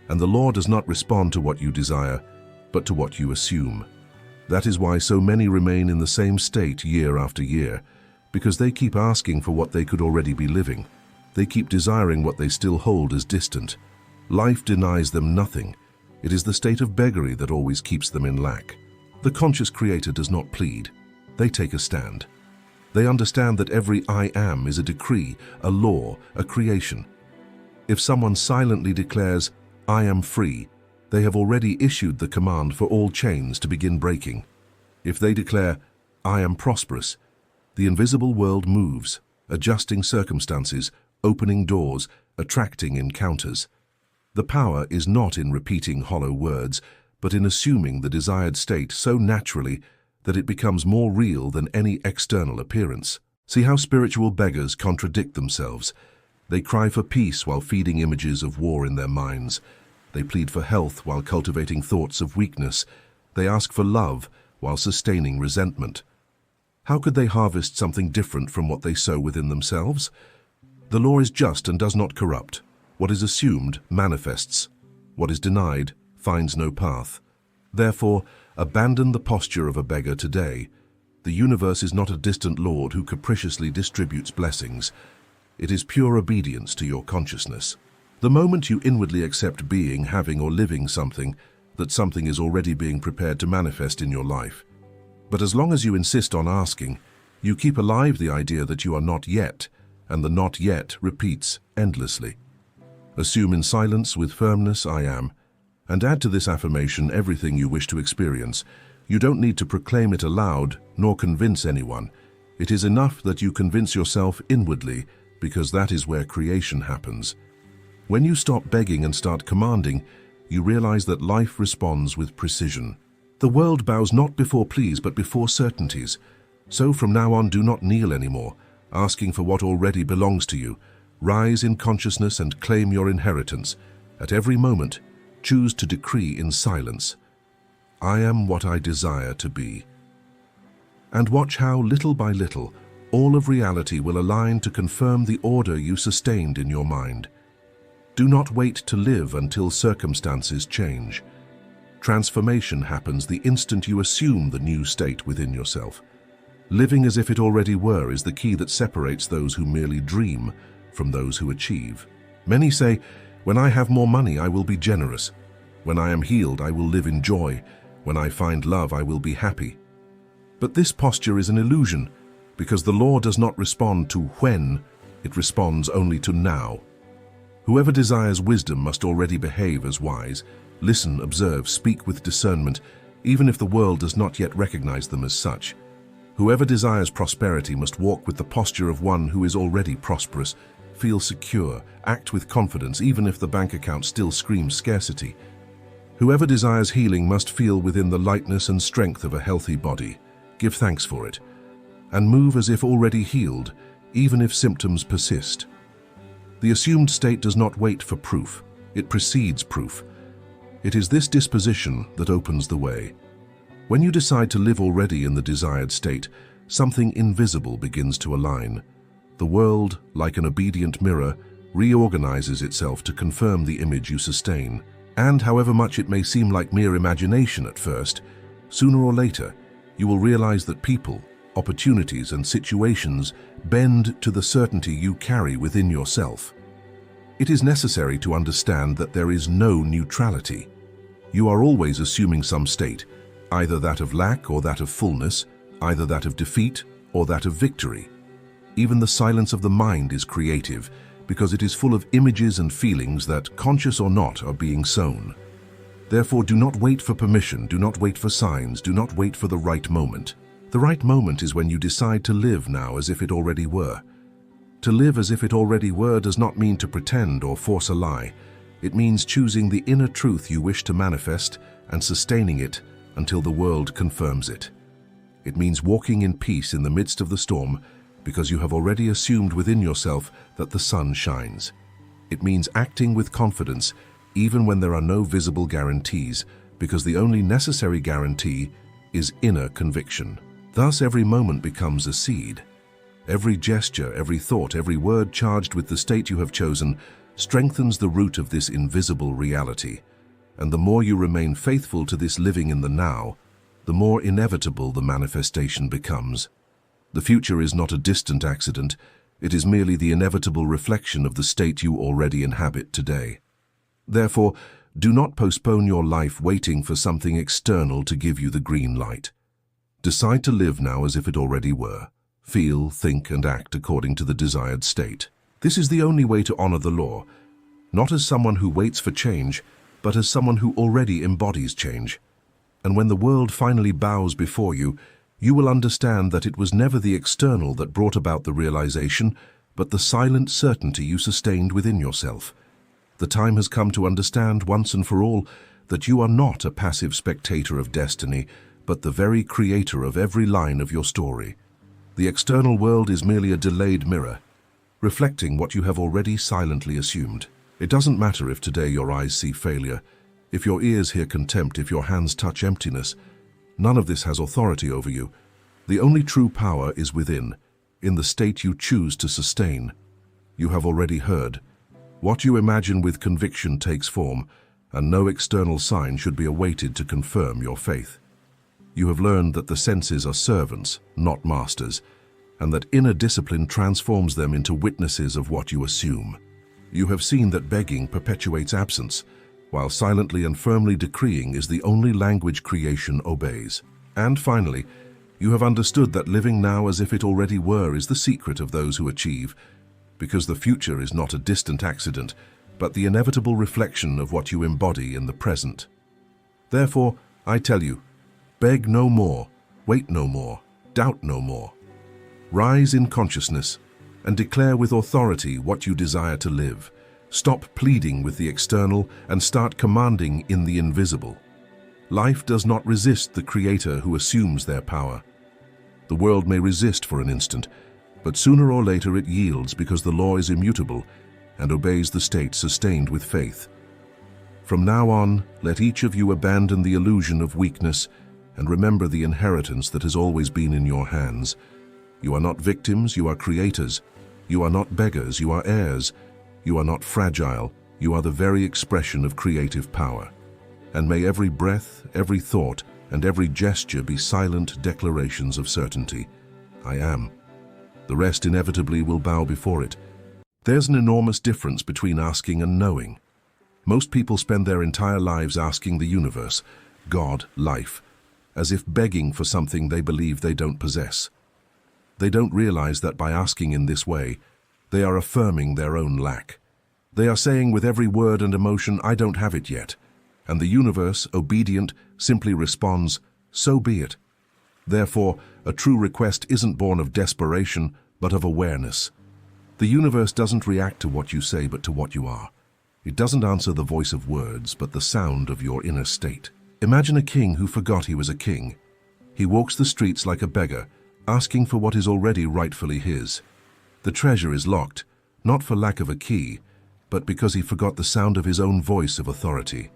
[SPEAKER 1] And the law does not respond to what you desire, but to what you assume. That is why so many remain in the same state year after year, because they keep asking for what they could already be living. They keep desiring what they still hold as distant. Life denies them nothing. It is the state of beggary that always keeps them in lack. The conscious creator does not plead. They take a stand. They understand that every I am is a decree, a law, a creation. If someone silently declares, I am free, they have already issued the command for all chains to begin breaking. If they declare, I am prosperous, the invisible world moves, adjusting circumstances, opening doors, attracting encounters. The power is not in repeating hollow words, but in assuming the desired state so naturally that it becomes more real than any external appearance. See how spiritual beggars contradict themselves. They cry for peace while feeding images of war in their minds. They plead for health while cultivating thoughts of weakness. They ask for love while sustaining resentment. How could they harvest something different from what they sow within themselves? The law is just and does not corrupt. What is assumed manifests. What is denied finds no path. Therefore, abandon the posture of a beggar today. The universe is not a distant lord who capriciously distributes blessings. It is pure obedience to your consciousness. The moment you inwardly accept being, having, or living something, that something is already being prepared to manifest in your life. But as long as you insist on asking, you keep alive the idea that you are not yet, and the not yet repeats endlessly. Assume in silence with firmness, I am, and add to this affirmation everything you wish to experience. You don't need to proclaim it aloud, nor convince anyone. It is enough that you convince yourself inwardly, because that is where creation happens. When you stop begging and start commanding, you realize that life responds with precision. The world bows not before pleas, but before certainties. So from now on, do not kneel anymore, asking for what already belongs to you. Rise in consciousness and claim your inheritance. At every moment, choose to decree in silence, I am what I desire to be. And watch how, little by little, all of reality will align to confirm the order you sustained in your mind. Do not wait to live until circumstances change. Transformation happens the instant you assume the new state within yourself. Living as if it already were is the key that separates those who merely dream from those who achieve. Many say, when I have more money, I will be generous. When I am healed, I will live in joy. When I find love, I will be happy. But this posture is an illusion, because the law does not respond to when, it responds only to now. Whoever desires wisdom must already behave as wise. Listen, observe, speak with discernment, even if the world does not yet recognize them as such. Whoever desires prosperity must walk with the posture of one who is already prosperous, feel secure, act with confidence even if the bank account still screams scarcity. Whoever desires healing must feel within the lightness and strength of a healthy body, give thanks for it, and move as if already healed, even if symptoms persist. The assumed state does not wait for proof, it precedes proof. It is this disposition that opens the way. When you decide to live already in the desired state, something invisible begins to align. The world, like an obedient mirror, reorganizes itself to confirm the image you sustain. And however much it may seem like mere imagination at first, sooner or later, you will realize that people, opportunities, and situations bend to the certainty you carry within yourself. It is necessary to understand that there is no neutrality. You are always assuming some state, either that of lack or that of fullness, either that of defeat or that of victory. Even the silence of the mind is creative, because it is full of images and feelings that, conscious or not, are being sown. Therefore, do not wait for permission, do not wait for signs, do not wait for the right moment. The right moment is when you decide to live now as if it already were. To live as if it already were does not mean to pretend or force a lie. It means choosing the inner truth you wish to manifest and sustaining it until the world confirms it. It means walking in peace in the midst of the storm because you have already assumed within yourself that the sun shines. It means acting with confidence even when there are no visible guarantees, because the only necessary guarantee is inner conviction. Thus every moment becomes a seed. Every gesture, every thought, every word charged with the state you have chosen strengthens the root of this invisible reality. And the more you remain faithful to this living in the now, the more inevitable the manifestation becomes. The future is not a distant accident, it is merely the inevitable reflection of the state you already inhabit today. Therefore, do not postpone your life waiting for something external to give you the green light. Decide to live now as if it already were. Feel, think, and act according to the desired state. This is the only way to honor the law, not as someone who waits for change, but as someone who already embodies change. And when the world finally bows before you, you will understand that it was never the external that brought about the realization, but the silent certainty you sustained within yourself. The time has come to understand once and for all that you are not a passive spectator of destiny, but the very creator of every line of your story. The external world is merely a delayed mirror, reflecting what you have already silently assumed. It doesn't matter if today your eyes see failure, if your ears hear contempt, if your hands touch emptiness. None of this has authority over you. The only true power is within, in the state you choose to sustain. You have already heard. What you imagine with conviction takes form, and no external sign should be awaited to confirm your faith. You have learned that the senses are servants, not masters, and that inner discipline transforms them into witnesses of what you assume. You have seen that begging perpetuates absence, while silently and firmly decreeing is the only language creation obeys. And finally, you have understood that living now as if it already were is the secret of those who achieve, because the future is not a distant accident, but the inevitable reflection of what you embody in the present. Therefore, I tell you, beg no more, wait no more, doubt no more. Rise in consciousness and declare with authority what you desire to live. Stop pleading with the external and start commanding in the invisible. Life does not resist the creator who assumes their power. The world may resist for an instant, but sooner or later it yields because the law is immutable and obeys the state sustained with faith. From now on, let each of you abandon the illusion of weakness and remember the inheritance that has always been in your hands. You are not victims, you are creators. You are not beggars, you are heirs. You are not fragile, you are the very expression of creative power. And may every breath, every thought, and every gesture be silent declarations of certainty. I am. The rest inevitably will bow before it. There's an enormous difference between asking and knowing. Most people spend their entire lives asking the universe, God, life, as if begging for something they believe they don't possess. They don't realize that by asking in this way, they are affirming their own lack. They are saying with every word and emotion, I don't have it yet. And the universe, obedient, simply responds, so be it. Therefore, a true request isn't born of desperation, but of awareness. The universe doesn't react to what you say, but to what you are. It doesn't answer the voice of words, but the sound of your inner state. Imagine a king who forgot he was a king. He walks the streets like a beggar, asking for what is already rightfully his. The treasure is locked, not for lack of a key, but because he forgot the sound of his own voice of authority.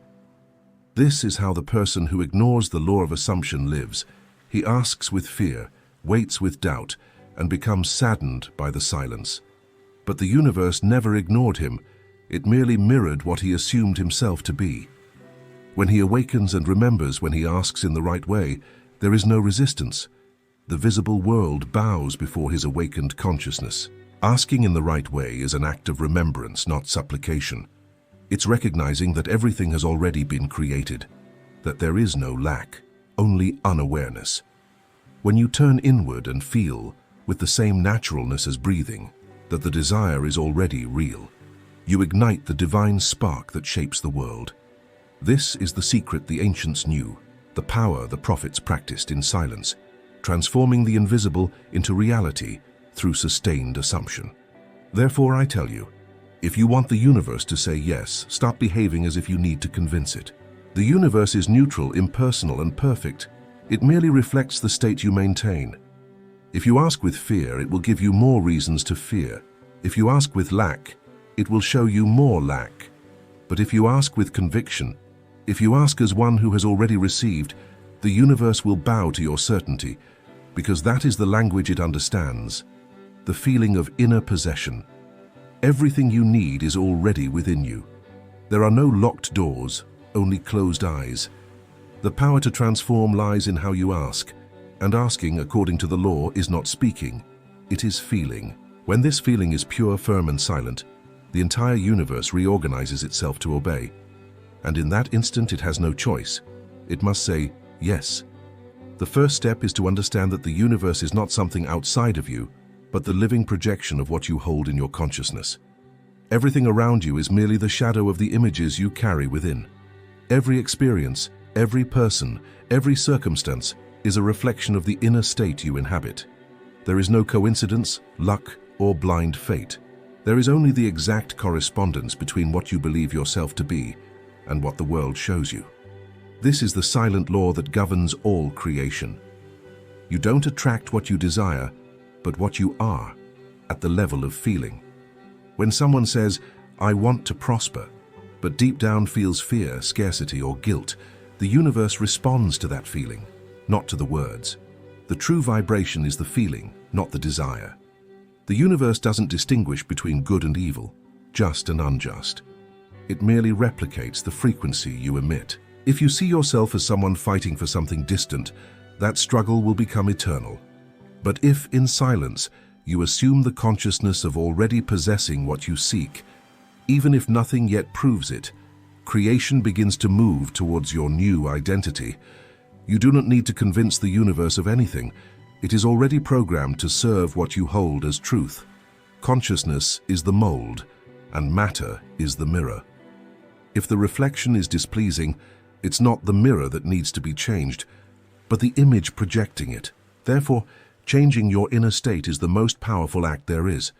[SPEAKER 1] This is how the person who ignores the law of assumption lives. He asks with fear, waits with doubt, and becomes saddened by the silence. But the universe never ignored him. It merely mirrored what he assumed himself to be. When he awakens and remembers when he asks in the right way, there is no resistance. The visible world bows before his awakened consciousness. Asking in the right way is an act of remembrance, not supplication. It's recognizing that everything has already been created, that there is no lack, only unawareness. When you turn inward and feel, with the same naturalness as breathing, that the desire is already real, you ignite the divine spark that shapes the world. This is the secret the ancients knew, the power the prophets practiced in silence, transforming the invisible into reality through sustained assumption. Therefore, I tell you, if you want the universe to say yes, stop behaving as if you need to convince it. The universe is neutral, impersonal, and perfect. It merely reflects the state you maintain. If you ask with fear, it will give you more reasons to fear. If you ask with lack, it will show you more lack. But if you ask with conviction, if you ask as one who has already received, the universe will bow to your certainty, because that is the language it understands, the feeling of inner possession. Everything you need is already within you. There are no locked doors, only closed eyes. The power to transform lies in how you ask, and asking, according to the law, is not speaking, it is feeling. When this feeling is pure, firm, and silent, the entire universe reorganizes itself to obey. And in that instant, it has no choice. It must say, yes. The first step is to understand that the universe is not something outside of you, but the living projection of what you hold in your consciousness. Everything around you is merely the shadow of the images you carry within. Every experience, every person, every circumstance is a reflection of the inner state you inhabit. There is no coincidence, luck, or blind fate. There is only the exact correspondence between what you believe yourself to be and what the world shows you. This is the silent law that governs all creation. You don't attract what you desire, but what you are, at the level of feeling. When someone says, "I want to prosper," but deep down feels fear, scarcity, or guilt, the universe responds to that feeling, not to the words. The true vibration is the feeling, not the desire. The universe doesn't distinguish between good and evil, just and unjust. It merely replicates the frequency you emit. If you see yourself as someone fighting for something distant, that struggle will become eternal. But if, in silence, you assume the consciousness of already possessing what you seek, even if nothing yet proves it, creation begins to move towards your new identity. You do not need to convince the universe of anything. It is already programmed to serve what you hold as truth. Consciousness is the mold, and matter is the mirror. If the reflection is displeasing, it's not the mirror that needs to be changed, but the image projecting it. Therefore, changing your inner state is the most powerful act there is.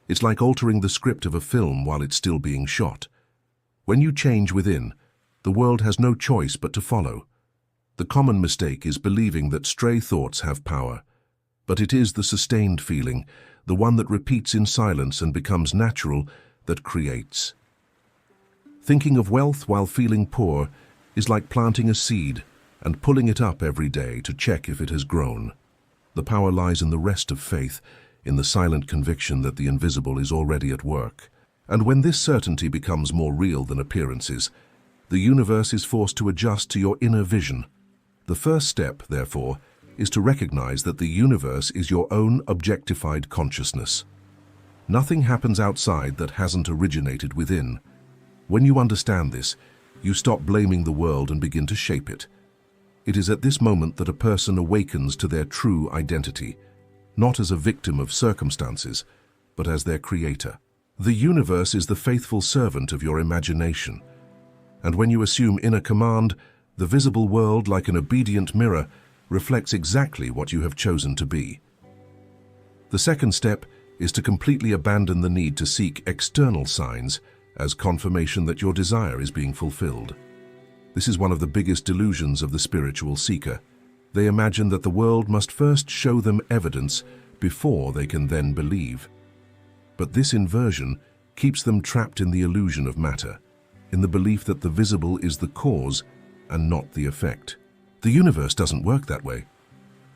[SPEAKER 1] It's like altering the script of a film while it's still being shot. When you change within, the world has no choice but to follow. The common mistake is believing that stray thoughts have power, but it is the sustained feeling, the one that repeats in silence and becomes natural, that creates. Thinking of wealth while feeling poor is like planting a seed and pulling it up every day to check if it has grown. The power lies in the rest of faith, in the silent conviction that the invisible is already at work. And when this certainty becomes more real than appearances, the universe is forced to adjust to your inner vision. The first step, therefore, is to recognize that the universe is your own objectified consciousness. Nothing happens outside that hasn't originated within. When you understand this, you stop blaming the world and begin to shape it. It is at this moment that a person awakens to their true identity, not as a victim of circumstances, but as their creator. The universe is the faithful servant of your imagination, and when you assume inner command, the visible world, like an obedient mirror, reflects exactly what you have chosen to be. The second step is to completely abandon the need to seek external signs as confirmation that your desire is being fulfilled. This is one of the biggest delusions of the spiritual seeker. They imagine that the world must first show them evidence before they can then believe. But this inversion keeps them trapped in the illusion of matter, in the belief that the visible is the cause and not the effect. The universe doesn't work that way.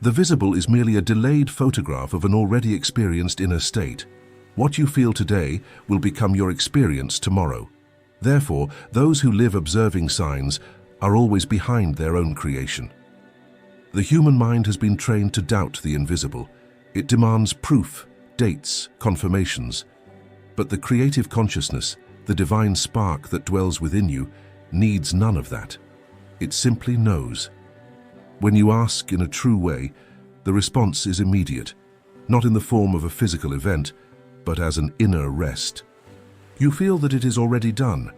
[SPEAKER 1] The visible is merely a delayed photograph of an already experienced inner state. What you feel today will become your experience tomorrow. Therefore, those who live observing signs are always behind their own creation. The human mind has been trained to doubt the invisible. It demands proof, dates, confirmations. But the creative consciousness, the divine spark that dwells within you, needs none of that. It simply knows. When you ask in a true way, the response is immediate, not in the form of a physical event, but as an inner rest. You feel that it is already done,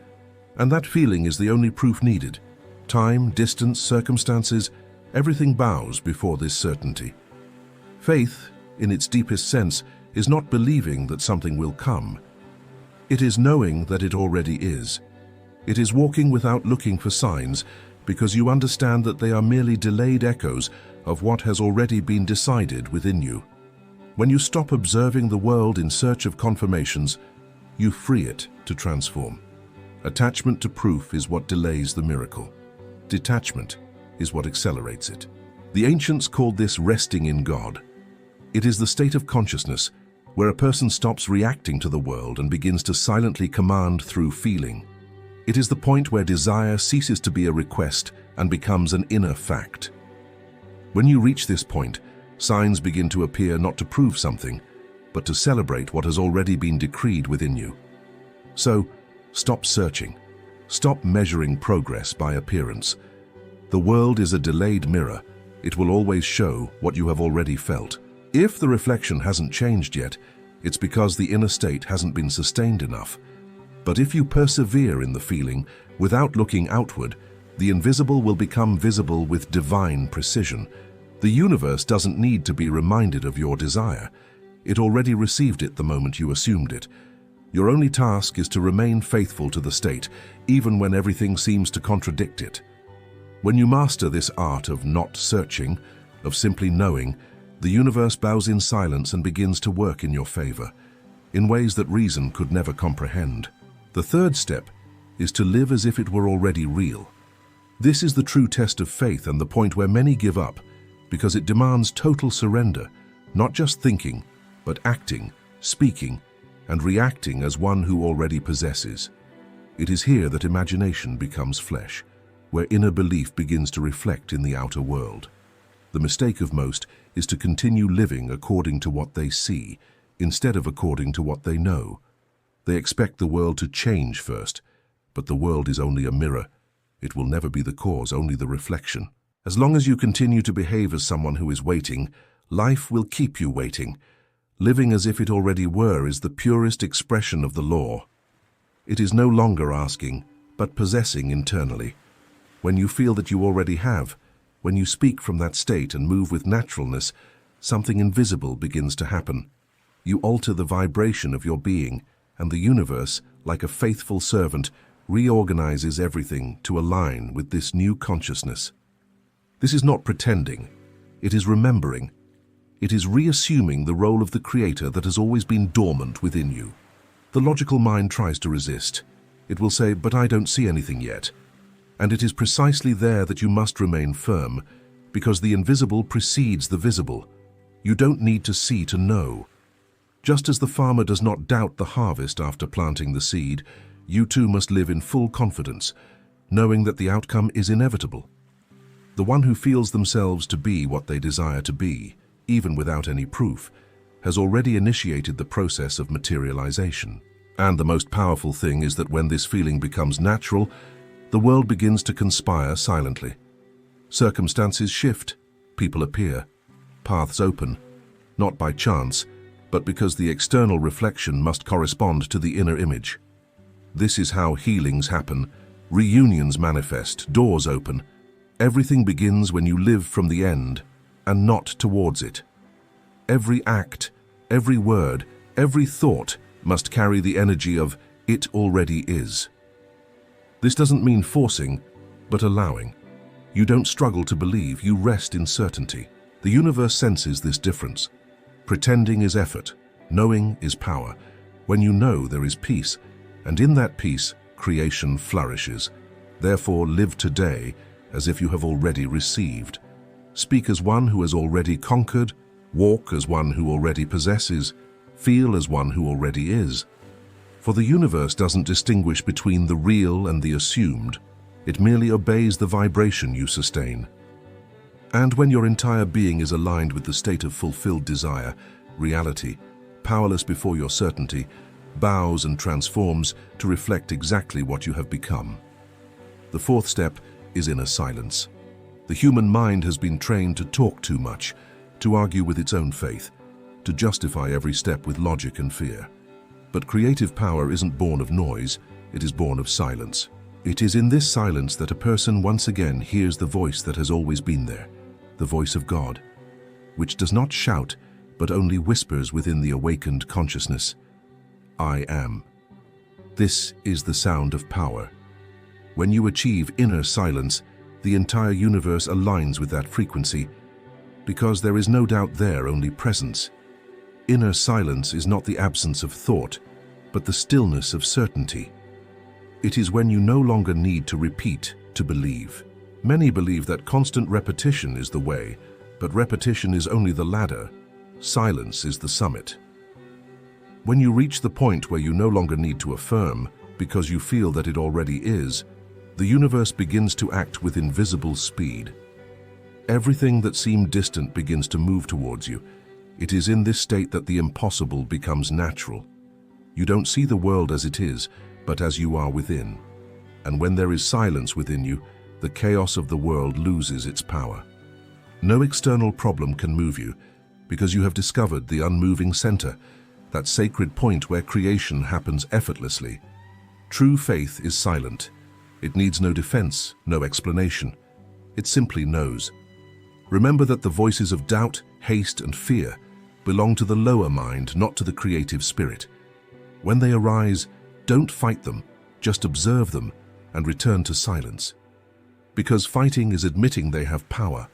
[SPEAKER 1] and that feeling is the only proof needed. Time, distance, circumstances, everything bows before this certainty. Faith, in its deepest sense, is not believing that something will come. It is knowing that it already is. It is walking without looking for signs, because you understand that they are merely delayed echoes of what has already been decided within you. When you stop observing the world in search of confirmations, you free it to transform. Attachment to proof is what delays the miracle. Detachment is what accelerates it. The ancients called this resting in God. It is the state of consciousness where a person stops reacting to the world and begins to silently command through feeling. It is the point where desire ceases to be a request and becomes an inner fact. When you reach this point, signs begin to appear not to prove something, but to celebrate what has already been decreed within you. So, stop searching. Stop measuring progress by appearance. The world is a delayed mirror. It will always show what you have already felt. If the reflection hasn't changed yet, it's because the inner state hasn't been sustained enough. But if you persevere in the feeling, without looking outward, the invisible will become visible with divine precision. The universe doesn't need to be reminded of your desire. It already received it the moment you assumed it. Your only task is to remain faithful to the state, even when everything seems to contradict it. When you master this art of not searching, of simply knowing, the universe bows in silence and begins to work in your favor, in ways that reason could never comprehend. The third step is to live as if it were already real. This is the true test of faith and the point where many give up, because it demands total surrender, not just thinking, but acting, speaking, and reacting as one who already possesses. It is here that imagination becomes flesh, where inner belief begins to reflect in the outer world. The mistake of most is to continue living according to what they see, instead of according to what they know. They expect the world to change first, but the world is only a mirror. It will never be the cause, only the reflection. As long as you continue to behave as someone who is waiting, life will keep you waiting. Living as if it already were is the purest expression of the law. It is no longer asking, but possessing internally. When you feel that you already have, when you speak from that state and move with naturalness, something invisible begins to happen. You alter the vibration of your being, and the universe, like a faithful servant, reorganizes everything to align with this new consciousness. This is not pretending. It is remembering. It is reassuming the role of the creator that has always been dormant within you. The logical mind tries to resist. It will say, "But I don't see anything yet." And it is precisely there that you must remain firm, because the invisible precedes the visible. You don't need to see to know. Just as the farmer does not doubt the harvest after planting the seed, you too must live in full confidence, knowing that the outcome is inevitable. The one who feels themselves to be what they desire to be, even without any proof, has already initiated the process of materialization. And the most powerful thing is that when this feeling becomes natural, the world begins to conspire silently. Circumstances shift, people appear, paths open, not by chance, but because the external reflection must correspond to the inner image. This is how healings happen, reunions manifest, doors open. Everything begins when you live from the end and not towards it. Every act, every word, every thought must carry the energy of "it already is." This doesn't mean forcing, but allowing. You don't struggle to believe, you rest in certainty. The universe senses this difference. Pretending is effort, knowing is power. When you know, there is peace, and in that peace, creation flourishes. Therefore, live today as if you have already received. Speak as one who has already conquered, walk as one who already possesses, feel as one who already is. For the universe doesn't distinguish between the real and the assumed. It merely obeys the vibration you sustain. And when your entire being is aligned with the state of fulfilled desire, reality, powerless before your certainty, bows and transforms to reflect exactly what you have become. The fourth step is inner silence. The human mind has been trained to talk too much, to argue with its own faith, to justify every step with logic and fear. But creative power isn't born of noise, it is born of silence. It is in this silence that a person once again hears the voice that has always been there, the voice of God, which does not shout, but only whispers within the awakened consciousness. I am. This is the sound of power. When you achieve inner silence, the entire universe aligns with that frequency, because there is no doubt there, only presence. Inner silence is not the absence of thought, but the stillness of certainty. It is when you no longer need to repeat to believe. Many believe that constant repetition is the way, but repetition is only the ladder. Silence is the summit. When you reach the point where you no longer need to affirm, because you feel that it already is, the universe begins to act with invisible speed. Everything that seemed distant begins to move towards you. It is in this state that the impossible becomes natural. You don't see the world as it is, but as you are within. And when there is silence within you, the chaos of the world loses its power. No external problem can move you, because you have discovered the unmoving center, that sacred point where creation happens effortlessly. True faith is silent. It needs no defense, no explanation. It simply knows. Remember that the voices of doubt, haste, and fear belong to the lower mind, not to the creative spirit. When they arise, don't fight them, just observe them and return to silence. because fighting is admitting they have power.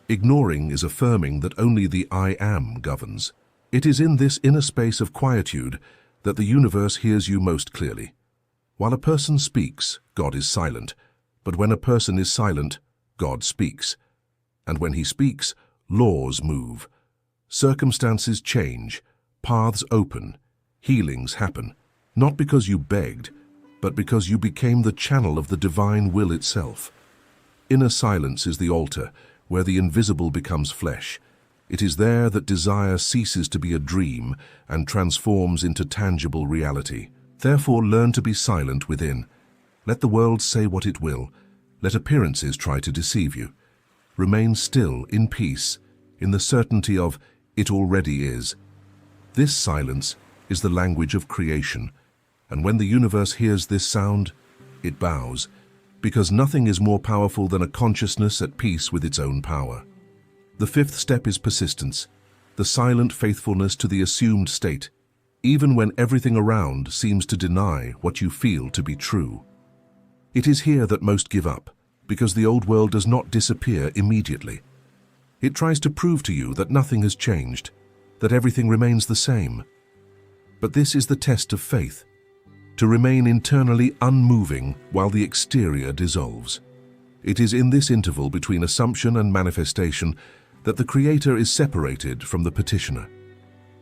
[SPEAKER 1] Ignoring is affirming that only the I am governs. It is in this inner space of quietude that the universe hears you most clearly. While a person speaks, God is silent. But when a person is silent, God speaks. And when he speaks, laws move. Circumstances change, paths open, healings happen, not because you begged, but because you became the channel of the divine will itself. Inner silence is the altar, where the invisible becomes flesh. It is there that desire ceases to be a dream and transforms into tangible reality. Therefore, learn to be silent within. Let the world say what it will. Let appearances try to deceive you. Remain still, in peace, in the certainty of it already is. This silence is the language of creation, and when the universe hears this sound, it bows, because nothing is more powerful than a consciousness at peace with its own power. The fifth step is persistence, the silent faithfulness to the assumed state, even when everything around seems to deny what you feel to be true. It is here that most give up, because the old world does not disappear immediately. It tries to prove to you that nothing has changed, that everything remains the same. But this is the test of faith, to remain internally unmoving while the exterior dissolves. It is in this interval between assumption and manifestation that the Creator is separated from the petitioner.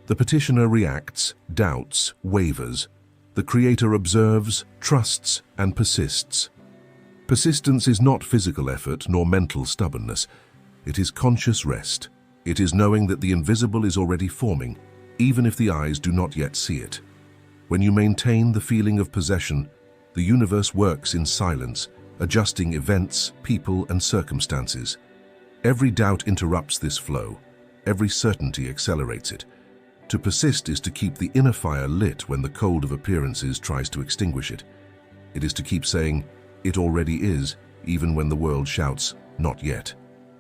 [SPEAKER 1] The petitioner reacts, doubts, wavers. The Creator observes, trusts, and persists. Persistence is not physical effort nor mental stubbornness. It is conscious rest. It is knowing that the invisible is already forming, even if the eyes do not yet see it. When you maintain the feeling of possession, the universe works in silence, adjusting events, people, and circumstances. Every doubt interrupts this flow. Every certainty accelerates it. To persist is to keep the inner fire lit when the cold of appearances tries to extinguish it. It is to keep saying, "It already is," even when the world shouts, "Not yet."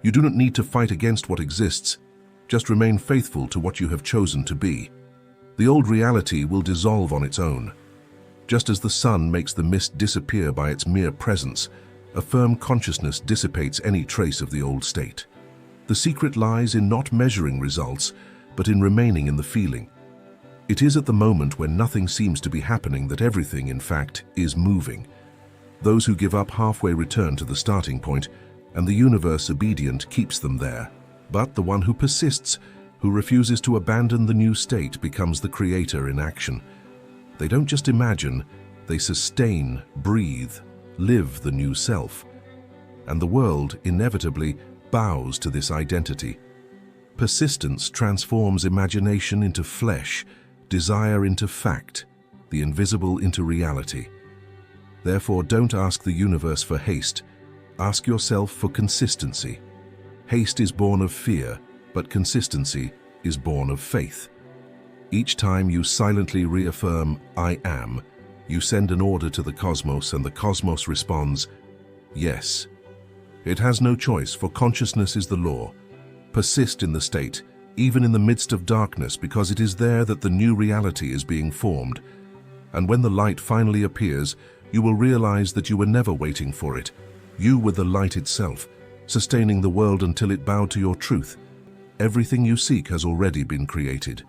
[SPEAKER 1] You do not need to fight against what exists. Just remain faithful to what you have chosen to be. The old reality will dissolve on its own. Just as the sun makes the mist disappear by its mere presence, a firm consciousness dissipates any trace of the old state. The secret lies in not measuring results, but in remaining in the feeling. It is at the moment when nothing seems to be happening that everything, in fact, is moving. Those who give up halfway return to the starting point, and the universe obedient keeps them there. But the one who persists, who refuses to abandon the new state, becomes the Creator in action. They don't just imagine, they sustain, breathe, live the new self. And the world inevitably bows to this identity. Persistence transforms imagination into flesh, desire into fact, the invisible into reality. Therefore, don't ask the universe for haste. Ask yourself for consistency. Haste is born of fear, but consistency is born of faith. Each time you silently reaffirm, "I am," you send an order to the cosmos, and the cosmos responds, "Yes." It has no choice, for consciousness is the law. Persist in the state, even in the midst of darkness, because it is there that the new reality is being formed. And when the light finally appears, you will realize that you were never waiting for it. You were the light itself, sustaining the world until it bowed to your truth. Everything you seek has already been created.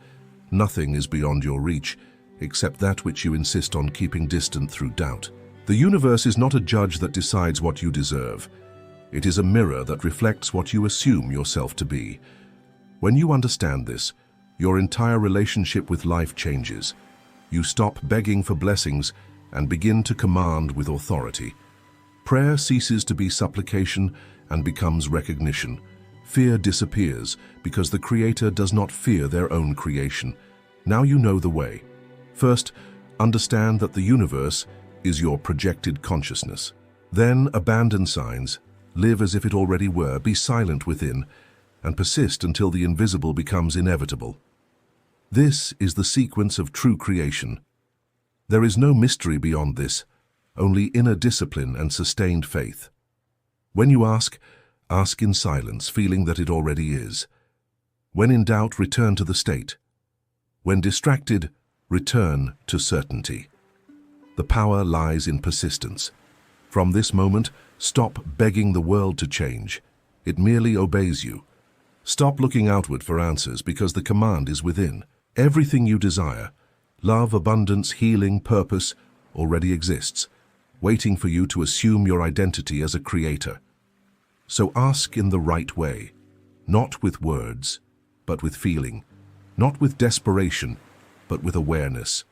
[SPEAKER 1] Nothing is beyond your reach, except that which you insist on keeping distant through doubt. The universe is not a judge that decides what you deserve. It is a mirror that reflects what you assume yourself to be. When you understand this, your entire relationship with life changes. You stop begging for blessings and begin to command with authority. Prayer ceases to be supplication and becomes recognition. Fear disappears because the Creator does not fear their own creation. Now you know the way. First, understand that the universe is your projected consciousness. Then abandon signs. Live as if it already were, be silent within, and persist until the invisible becomes inevitable. This is the sequence of true creation. There is no mystery beyond this, only inner discipline and sustained faith. When you ask, ask in silence, feeling that it already is. When in doubt, return to the state. When distracted, return to certainty. The power lies in persistence. From this moment, Stop begging the world to change. It merely obeys you. Stop looking outward for answers because the command is within. Everything you desire, love, abundance, healing, purpose, already exists, waiting for you to assume your identity as a creator. So ask in the right way, not with words, but with feeling, not with desperation, but with awareness.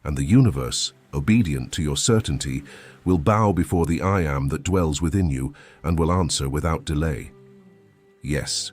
[SPEAKER 1] And the universe, obedient to your certainty, will bow before the I Am that dwells within you and will answer without delay. Yes,